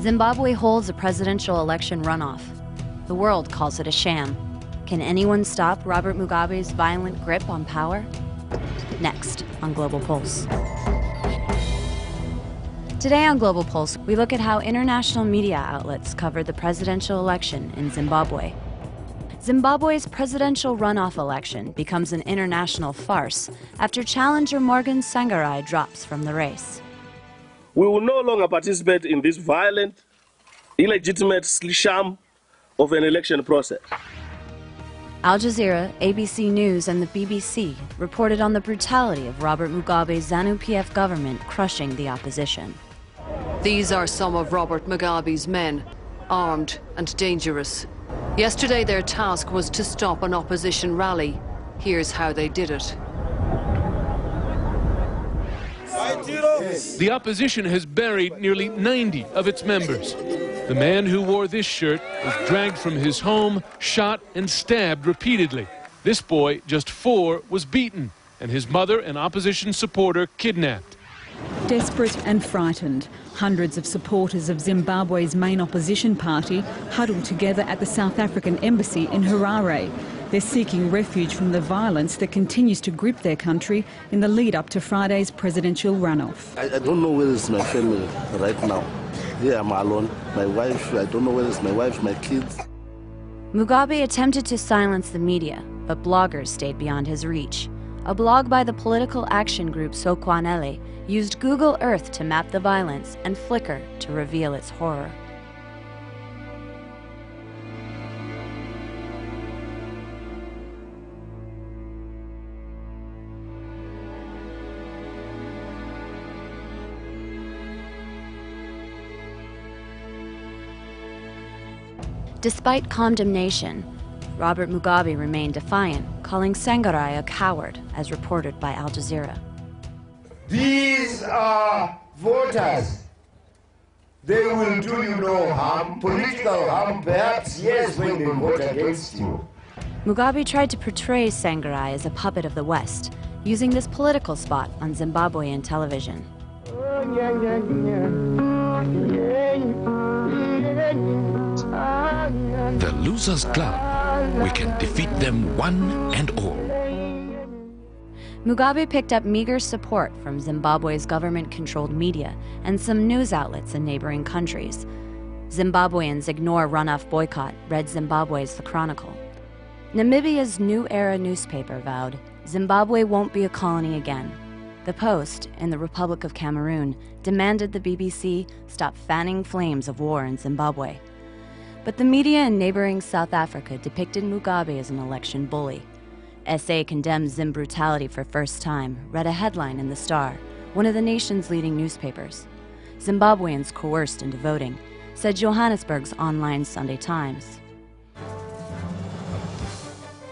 Zimbabwe holds a presidential election runoff. The world calls it a sham. Can anyone stop Robert Mugabe's violent grip on power? Next on Global Pulse. Today on Global Pulse, we look at how international media outlets covered the presidential election in Zimbabwe. Zimbabwe's presidential runoff election becomes an international farce after challenger Morgan Tsvangirai drops from the race. We will no longer participate in this violent, illegitimate sham of an election process. Al Jazeera, ABC News, and the BBC reported on the brutality of Robert Mugabe's ZANU-PF government crushing the opposition. These are some of Robert Mugabe's men, armed and dangerous. Yesterday their task was to stop an opposition rally. Here's how they did it. The opposition has buried nearly 90 of its members. The man who wore this shirt was dragged from his home, shot and stabbed repeatedly. This boy, just 4, was beaten, and his mother, an opposition supporter, kidnapped. Desperate and frightened, hundreds of supporters of Zimbabwe's main opposition party huddled together at the South African embassy in Harare. They're seeking refuge from the violence that continues to grip their country in the lead-up to Friday's presidential runoff. I don't know where is my family right now. Here I'm alone. My wife, I don't know where is my wife, my kids. Mugabe attempted to silence the media, but bloggers stayed beyond his reach. A blog by the political action group Welle used Google Earth to map the violence and Flickr to reveal its horror. Despite condemnation, Robert Mugabe remained defiant, calling Tsvangirai a coward, as reported by Al Jazeera. These are voters. They will do you no harm, political harm perhaps, yes, when they vote against you. Mugabe tried to portray Tsvangirai as a puppet of the West, using this political spot on Zimbabwean television. The Losers Club. We can defeat them one and all. Mugabe picked up meager support from Zimbabwe's government-controlled media and some news outlets in neighboring countries. Zimbabweans ignore runoff boycott, read Zimbabwe's The Chronicle. Namibia's New Era newspaper vowed, Zimbabwe won't be a colony again. The Post, in the Republic of Cameroon, demanded the BBC stop fanning flames of war in Zimbabwe. But the media in neighboring South Africa depicted Mugabe as an election bully. SA condemns Zim brutality for first time, read a headline in The Star, one of the nation's leading newspapers. Zimbabweans coerced into voting, said Johannesburg's online Sunday Times.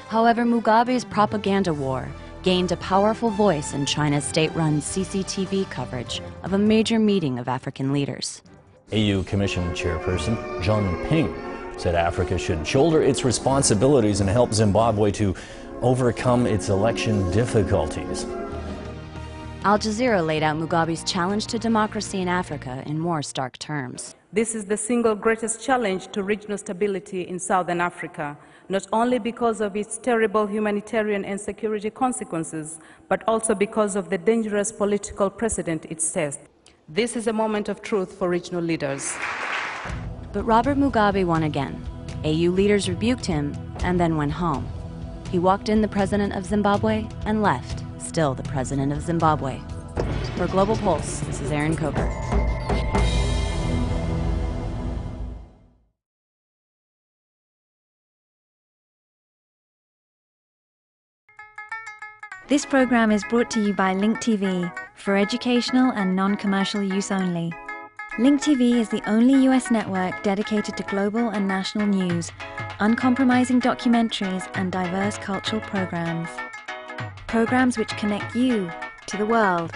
However, Mugabe's propaganda war gained a powerful voice in China's state-run CCTV coverage of a major meeting of African leaders. AU Commission Chairperson Zhang Ping said Africa should shoulder its responsibilities and help Zimbabwe to overcome its election difficulties. Al Jazeera laid out Mugabe's challenge to democracy in Africa in more stark terms. This is the single greatest challenge to regional stability in Southern Africa, not only because of its terrible humanitarian and security consequences, but also because of the dangerous political precedent it sets. This is a moment of truth for regional leaders. But Robert Mugabe won again. AU leaders rebuked him and then went home. He walked in the president of Zimbabwe and left, still the president of Zimbabwe. For Global Pulse, this is Erin Coker. This program is brought to you by Link TV for educational and non-commercial use only. Link TV is the only US network dedicated to global and national news, uncompromising documentaries and diverse cultural programs. Programs which connect you to the world.